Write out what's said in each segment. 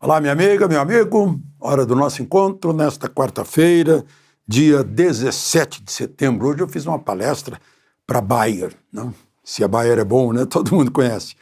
Olá, minha amiga, meu amigo, hora do nosso encontro nesta quarta-feira, dia 17 de setembro. Hoje eu fiz uma palestra para Bayer, não? Se a Bayer é bom, né? Todo mundo conhece.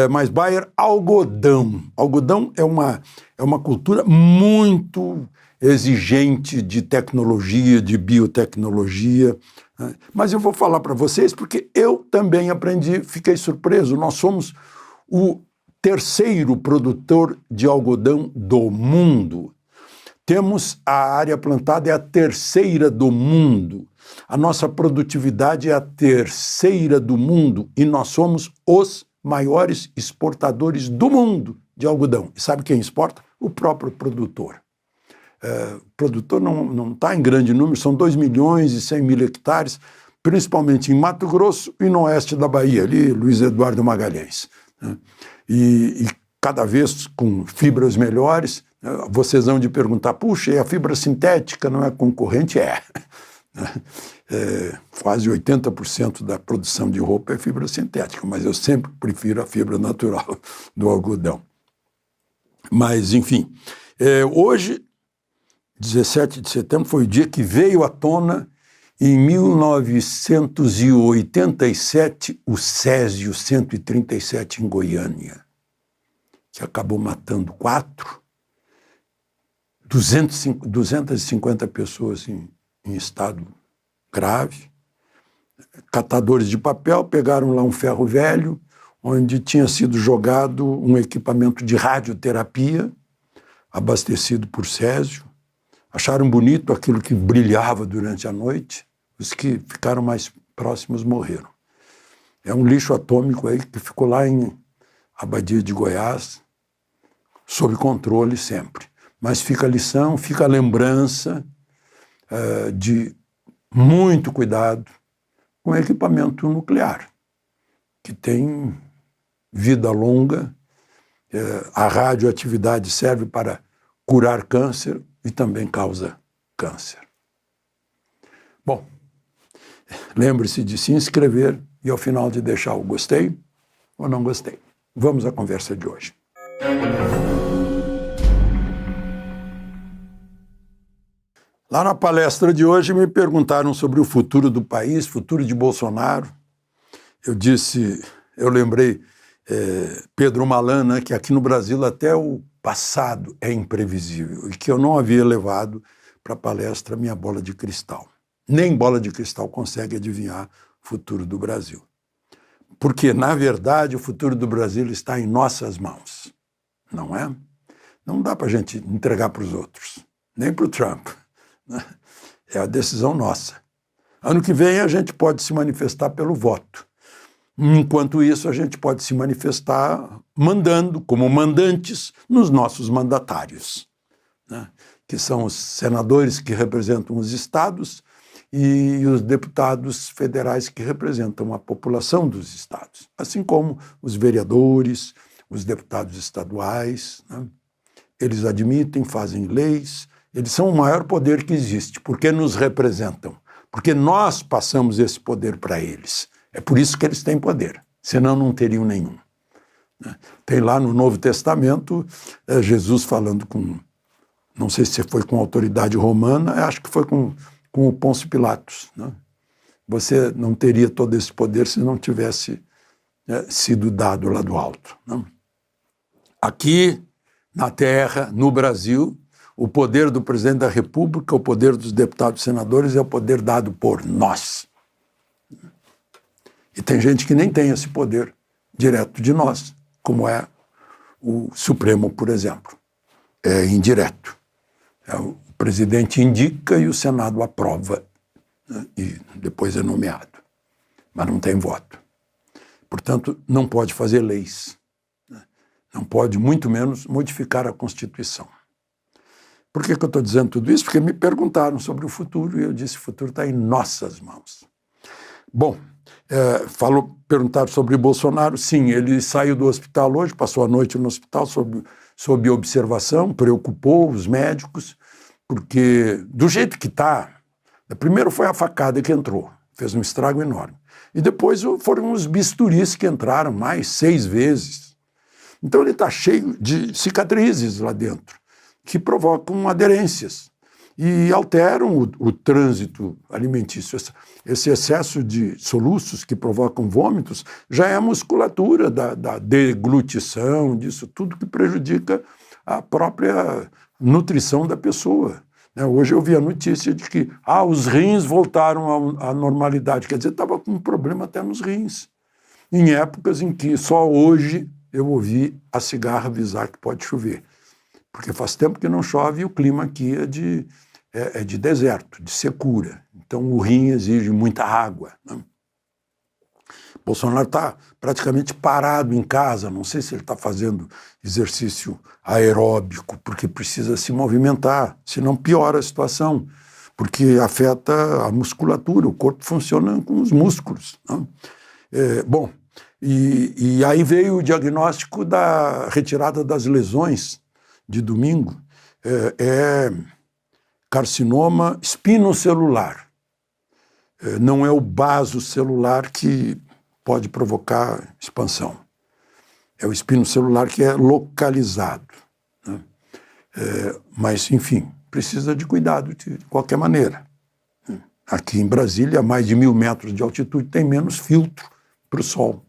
Mas Bayer, algodão. Algodão é uma cultura muito exigente de tecnologia, de biotecnologia. Né? Mas eu vou falar para vocês porque eu também aprendi, fiquei surpreso. Nós somos o terceiro produtor de algodão do mundo. Temos a área plantada, é a terceira do mundo. A nossa produtividade é a terceira do mundo e nós somos os maiores exportadores do mundo de algodão. E sabe quem exporta? O próprio produtor. O produtor não está em grande número, são 2.100.000 hectares, principalmente em Mato Grosso e no oeste da Bahia, ali Luiz Eduardo Magalhães. Né? E cada vez com fibras melhores. Vocês vão de perguntar, puxa, e a fibra sintética não é concorrente? Quase 80% da produção de roupa é fibra sintética, mas eu sempre prefiro a fibra natural do algodão. Mas, enfim, hoje, 17 de setembro, foi o dia que veio à tona, em 1987, o Césio 137 em Goiânia, que acabou matando 250 pessoas em estado grave. Catadores de papel pegaram lá um ferro velho, onde tinha sido jogado um equipamento de radioterapia, abastecido por Césio. Acharam bonito aquilo que brilhava durante a noite. Os que ficaram mais próximos morreram. É um lixo atômico aí que ficou lá em Abadia de Goiás, sob controle sempre. Mas fica a lição, fica a lembrança de muito cuidado com equipamento nuclear, que tem vida longa. A radioatividade serve para curar câncer e também causa câncer. Bom, lembre-se de se inscrever e ao final de deixar o gostei ou não gostei. Vamos à conversa de hoje. Lá na palestra de hoje me perguntaram sobre o futuro do país, futuro de Bolsonaro. Eu lembrei Pedro Malan, né, que aqui no Brasil até o passado é imprevisível e que eu não havia levado para a palestra minha bola de cristal. Nem bola de cristal consegue adivinhar o futuro do Brasil. Porque, na verdade, o futuro do Brasil está em nossas mãos, não é? Não dá para a gente entregar para os outros, nem para o Trump. Né? É a decisão nossa. Ano que vem a gente pode se manifestar pelo voto. Enquanto isso, a gente pode se manifestar mandando, como mandantes, nos nossos mandatários, né? Que são os senadores que representam os estados e os deputados federais que representam a população dos estados, assim como os vereadores, os deputados estaduais, né? Eles admitem, fazem leis, eles são o maior poder que existe, porque nos representam, porque nós passamos esse poder para eles. É por isso que eles têm poder, senão não teriam nenhum. Tem lá no Novo Testamento Jesus falando com, não sei se foi com autoridade romana, acho que foi com o Pôncio Pilatos. Né? Você não teria todo esse poder se não tivesse sido dado lá do alto. Né? Aqui, na terra, no Brasil, o poder do presidente da República, o poder dos deputados e senadores é o poder dado por nós. E tem gente que nem tem esse poder direto de nós, como é o Supremo, por exemplo. É indireto. O presidente indica e o Senado aprova, né? E depois é nomeado. Mas não tem voto. Portanto, não pode fazer leis. Né? Não pode, muito menos, modificar a Constituição. Por que eu estou dizendo tudo isso? Porque me perguntaram sobre o futuro e eu disse que o futuro está em nossas mãos. Bom, perguntaram sobre Bolsonaro. Sim, ele saiu do hospital hoje, passou a noite no hospital sob observação, preocupou os médicos, porque do jeito que está, primeiro foi a facada que entrou, fez um estrago enorme. E depois foram os bisturis que entraram mais 6 vezes. Então ele está cheio de cicatrizes lá dentro, que provocam aderências e alteram o trânsito alimentício. Esse excesso de soluços que provocam vômitos já é a musculatura da deglutição, disso tudo que prejudica a própria nutrição da pessoa. Hoje eu vi a notícia de que os rins voltaram à normalidade, quer dizer, estava com um problema até nos rins, em épocas em que só hoje eu ouvi a cigarra avisar que pode chover, porque faz tempo que não chove e o clima aqui é de deserto, de secura. Então o rim exige muita água, né? Bolsonaro está praticamente parado em casa, não sei se ele está fazendo exercício aeróbico, porque precisa se movimentar, senão piora a situação, porque afeta a musculatura, o corpo funciona com os músculos, né? Bom, e aí veio o diagnóstico da retirada das lesões de domingo, carcinoma espinocelular. Não é o basocelular que pode provocar expansão. É o espinocelular que é localizado, né? Mas, enfim, precisa de cuidado de qualquer maneira. Aqui em Brasília, a mais de 1.000 metros de altitude, tem menos filtro para o sol.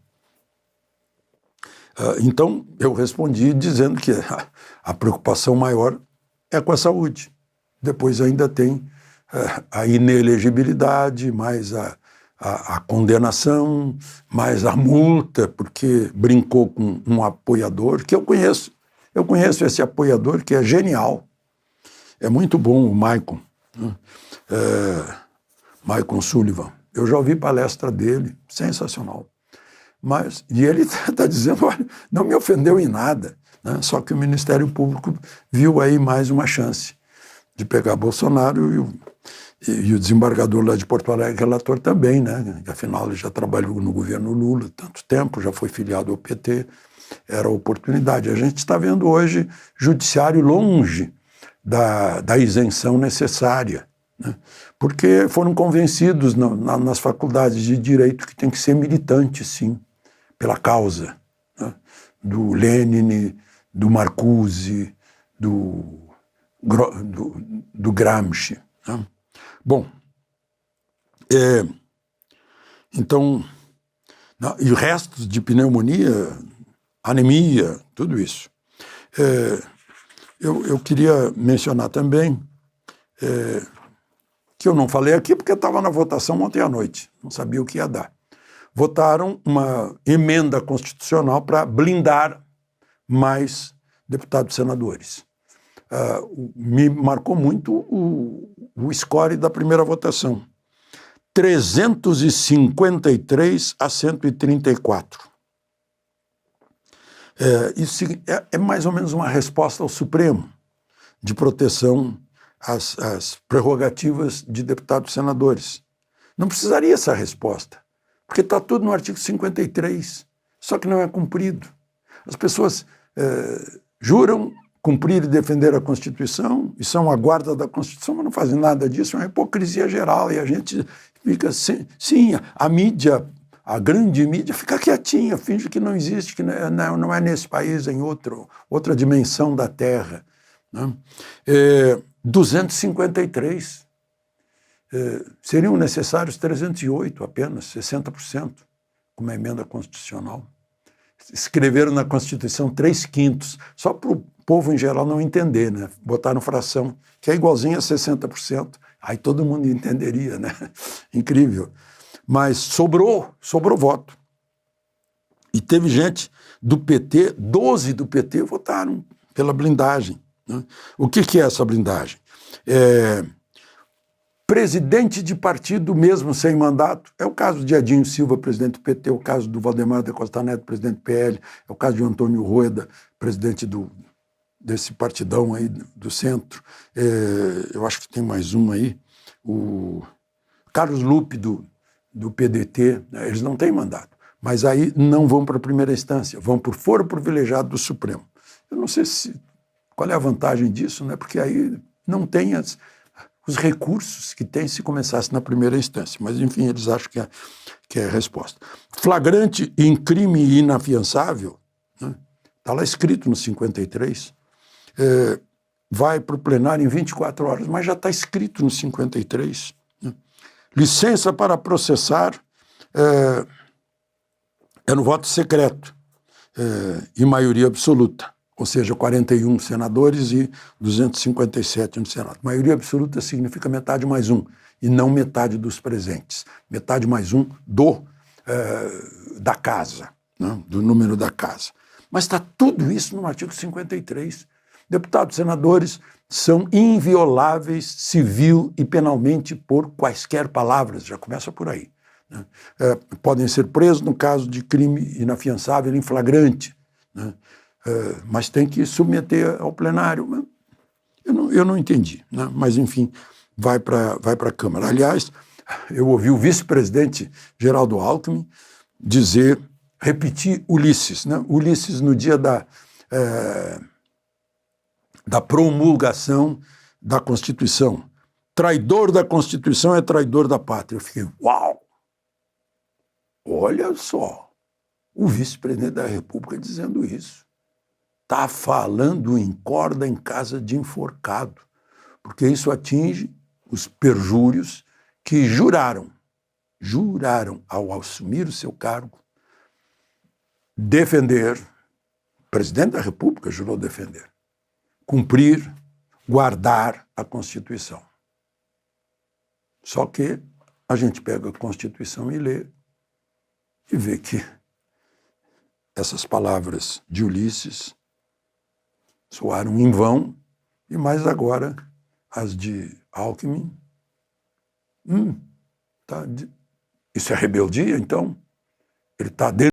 Então, eu respondi dizendo que a preocupação maior é com a saúde. Depois ainda tem a inelegibilidade, mais a condenação, mais a multa, porque brincou com um apoiador, que eu conheço. Eu conheço esse apoiador, que é genial. É muito bom o Maicon, né? Maicon Sullivan. Eu já ouvi palestra dele, sensacional. E ele está dizendo, olha, não me ofendeu em nada, né? Só que o Ministério Público viu aí mais uma chance de pegar Bolsonaro e o desembargador lá de Porto Alegre, relator também, né? Afinal, ele já trabalhou no governo Lula tanto tempo, já foi filiado ao PT, era a oportunidade. A gente está vendo hoje judiciário longe da isenção necessária, né? Porque foram convencidos nas faculdades de direito que tem que ser militante, sim, pela causa, né? Do Lenin, do Marcuse, do Gramsci, né? Bom, então, e restos de pneumonia, anemia, tudo isso. Eu queria mencionar também que eu não falei aqui porque estava na votação ontem à noite, não sabia o que ia dar. Votaram uma emenda constitucional para blindar mais deputados e senadores. Me marcou muito o score da primeira votação. 353 a 134. Isso é mais ou menos uma resposta ao Supremo de proteção às prerrogativas de deputados e senadores. Não precisaria essa resposta, porque está tudo no artigo 53, só que não é cumprido. As pessoas juram cumprir e defender a Constituição, e são a guarda da Constituição, mas não fazem nada disso, é uma hipocrisia geral, e a gente fica assim, sim, a mídia, a grande mídia, fica quietinha, finge que não existe, que não é nesse país, é em outra dimensão da Terra, né? 253, seriam necessários 308 apenas, 60%, com uma emenda constitucional. Escreveram na Constituição 3/5, só para o povo em geral não entender, né? Botaram fração, que é igualzinho a 60%, aí todo mundo entenderia, né? Incrível. Mas sobrou voto. E teve gente do PT, 12 do PT votaram pela blindagem, né? O que é essa blindagem? Presidente de partido mesmo sem mandato, é o caso de Edinho Silva, presidente do PT, é o caso do Valdemar da Costa Neto, presidente do PL, é o caso de Antônio Rueda, presidente desse partidão aí do centro. Eu acho que tem mais um aí, o Carlos Lupe do PDT, né? Eles não têm mandato, mas aí não vão para a primeira instância, vão por foro privilegiado do Supremo. Eu não sei qual é a vantagem disso, né? Porque aí não tem os recursos que tem se começasse na primeira instância. Mas, enfim, eles acham que é a resposta. Flagrante em crime inafiançável, né? está lá escrito no 53, vai para o plenário em 24 horas, mas já está escrito no 53. Né? Licença para processar é no voto secreto e maioria absoluta, ou seja, 41 senadores e 257 no Senado. Maioria absoluta significa metade mais um, e não metade dos presentes. Metade mais um da casa, né? Do número da casa. Mas está tudo isso no artigo 53. Deputados e senadores são invioláveis civil e penalmente por quaisquer palavras, já começa por aí. Né? Podem ser presos no caso de crime inafiançável em flagrante, né? Mas tem que submeter ao plenário. Eu não entendi, né? Mas enfim, vai para a Câmara. Aliás, eu ouvi o vice-presidente Geraldo Alckmin repetir Ulisses, né? Ulisses no dia da promulgação da Constituição. Traidor da Constituição é traidor da pátria. Eu fiquei, uau! Olha só, o vice-presidente da República dizendo isso. Está falando em corda em casa de enforcado, porque isso atinge os perjúrios que juraram ao assumir o seu cargo, defender, o presidente da República jurou defender, cumprir, guardar a Constituição. Só que a gente pega a Constituição e lê e vê que essas palavras de Ulisses soaram em vão, e mais agora as de Alckmin. Isso é rebeldia, então? Ele está dentro